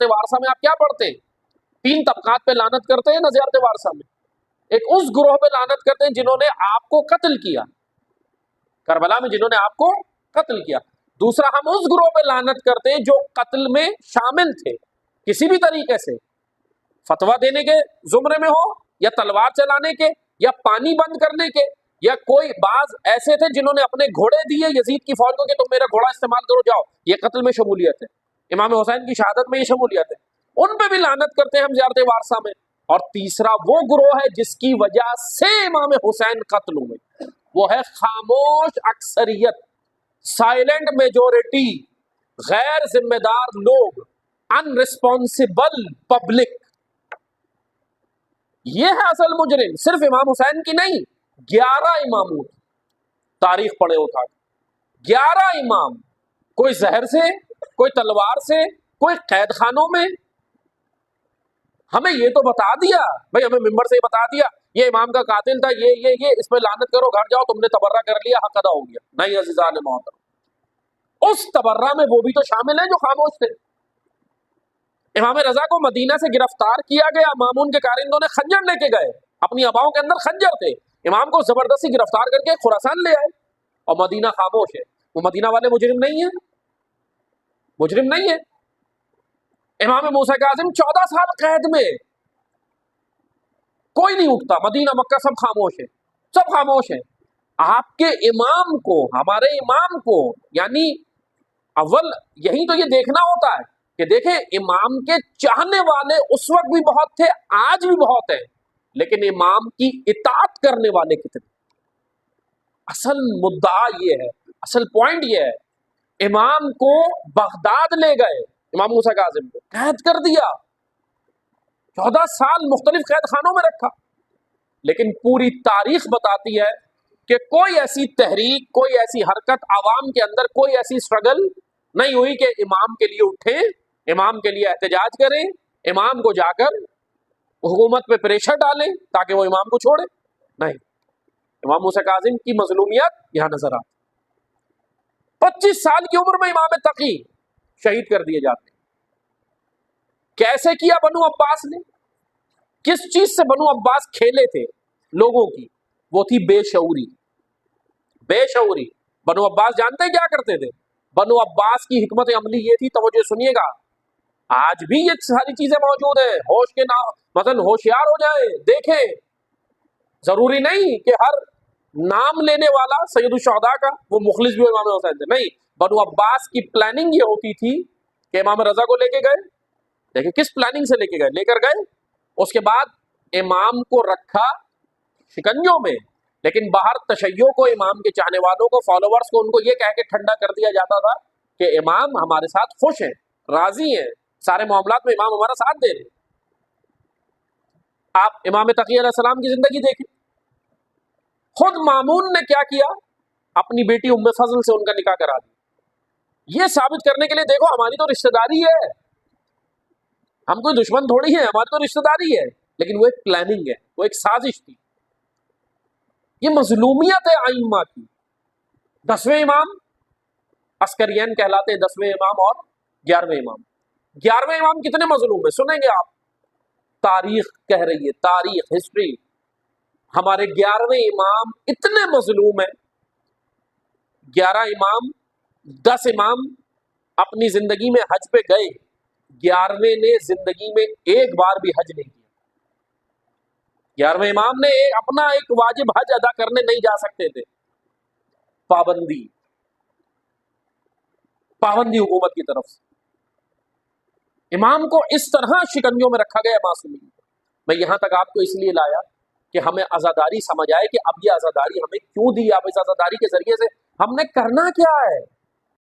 زیارت وارثہ میں آپ کیا پڑھتے ہیں؟ 3 طبقات پہ لعنت کرتے ہیں نا زیارت وارثہ میں. ایک اس گروہ پہ لعنت کرتے ہیں جنہوں نے آپ کو قتل کیا کربلا میں، جنہوں نے آپ کو قتل کیا. دوسرا ہم اس گروہ پہ لعنت کرتے ہیں جو قتل میں شامل تھے کسی بھی طریقے سے، فتویٰ دینے کے زمرے میں ہو یا تلوار چلانے کے یا پانی بند کرنے کے، یا کوئی بعض ایسے تھے جنہوں نے اپنے گھوڑے دیے یزید کی فوج کو کہ تم میرا گھوڑا استعمال کرو، جاؤ، یہ قتل میں شمولیت ہے، امام حسین کی شہادت میں یہ شمولیت ہے. ان پہ بھی لعنت کرتے ہیں ہم زیارت وارثہ میں. اور تیسرا وہ گروہ ہے جس کی وجہ سے امام حسین قتل ہوئے، وہ ہے خاموش اکثریت، سائلنٹ میجورٹی، غیر ذمہ دار لوگ، ان ریسپانسبل پبلک. یہ ہے اصل مجرم، صرف امام حسین کی نہیں، 11 اماموں کی تاریخ پڑھے اٹھا کے، 11 امام، کوئی زہر سے، کوئی تلوار سے، کوئی قید خانوں میں. ہمیں یہ تو بتا دیا بھائی، ہمیں ممبر سے یہ بتا دیا یہ امام کا قاتل تھا، یہ اس پہ لعنت کرو، گھر جاؤ، تم نے تبرہ کر لیا، حق ادا ہو گیا. نہیں عزیزان محترم، اس تبرہ میں وہ بھی تو شامل ہیں جو خاموش تھے. امام رضا کو مدینہ سے گرفتار کیا گیا، مامون کے کارندوں نے خنجر لے کے گئے، اپنی اباؤں کے اندر خنجر تھے، امام کو زبردستی گرفتار کر کے خراسان لے آئے، اور مدینہ خاموش ہے. وہ مدینہ والے مجرم نہیں ہیں، مجرم نہیں ہیں. امام موسیٰ کاظم 14 سال قید میں، کوئی نہیں اٹھتا، مدینہ مکہ سب خاموش ہے، سب خاموش ہیں. آپ کے امام کو، ہمارے امام کو، یعنی اول یہی تو یہ دیکھنا ہوتا ہے کہ دیکھیں امام کے چاہنے والے اس وقت بھی بہت تھے، آج بھی بہت ہیں، لیکن امام کی اطاعت کرنے والے کتنے. اصل مدعا یہ ہے، اصل پوائنٹ یہ ہے. امام کو بغداد لے گئے، امام موسیٰ کاظم کو قید کر دیا، 14 سال مختلف قید خانوں میں رکھا. لیکن پوری تاریخ بتاتی ہے کہ کوئی ایسی تحریک، کوئی ایسی حرکت عوام کے اندر، کوئی ایسی اسٹرگل نہیں ہوئی کہ امام کے لیے اٹھیں، امام کے لیے احتجاج کریں، امام کو جا کر حکومت پہ پریشر ڈالیں تاکہ وہ امام کو چھوڑے. نہیں، امام موسیٰ کاظم کی مظلومیت یہاں نظر آتی. 25 سال کی عمر میں امام تقی شہید کر دیے جاتے. کیسے کیا بنو عباس نے؟ کس چیز سے بنو عباس کھیلے تھے لوگوں کی؟ وہ تھی بے شعوری. بے شعوری. بنو عباس جانتے کیا کرتے تھے؟ بنو عباس کی حکمت عملی یہ تھی، توجہ سنیے گا، آج بھی یہ ساری چیزیں موجود ہیں. ہوش کے مثلا ہوشیار ہو جائیں، دیکھیں. ضروری نہیں کہ ہر نام لینے والا سید الشہداء کا وہ مخلص بھی ہو امام حسین سے. نہیں، بنو عباس کی پلاننگ یہ ہوتی تھی کہ امام رضا کو لے کے گئے، دیکھیں کس پلاننگ سے لے کے گئے، لے کر گئے، اس کے بعد امام کو رکھا شکنجوں میں، لیکن باہر تشیع کو، امام کے چاہنے والوں کو، فالوورز کو، ان کو یہ کہہ کے ٹھنڈا کر دیا جاتا تھا کہ امام ہمارے ساتھ خوش ہیں، راضی ہیں، سارے معاملات میں امام ہمارا ساتھ دے رہے. آپ امام تقی علیہ السلام کی زندگی دیکھیں. خود مامون نے کیا کیا؟ اپنی بیٹی ام فضل سے ان کا نکاح کرا دیا. یہ ثابت کرنے کے لیے دیکھو ہماری تو رشتہ داری ہے، ہم کوئی دشمن تھوڑی ہیں، ہماری تو رشتہ داری ہے، لیکن وہ ایک پلاننگ ہے، وہ ایک سازش تھی. یہ مظلومیت ہے ائمہ کی. 10ویں امام عسکرین کہلاتے ہیں، 10ویں امام اور 11ویں امام. 11ویں امام کتنے مظلوم ہیں سنیں گے آپ. تاریخ کہہ رہی ہے، تاریخ، ہسٹری، ہمارے 11ویں امام اتنے مظلوم ہیں. 11 امام، 10 امام اپنی زندگی میں حج پہ گئے، 11ویں نے زندگی میں ایک بار بھی حج نہیں کیا. 11ویں امام نے اپنا ایک واجب حج ادا کرنے نہیں جا سکتے تھے. پابندی حکومت کی طرف سے. امام کو اس طرح شکنجوں میں رکھا گیا معصومین. میں یہاں تک آپ کو اس لیے لایا کہ ہمیں عزاداری سمجھ آئے کہ اب یہ عزاداری ہمیں کیوں دی، اب اس عزاداری کے ذریعے سے ہم نے کرنا کیا ہے.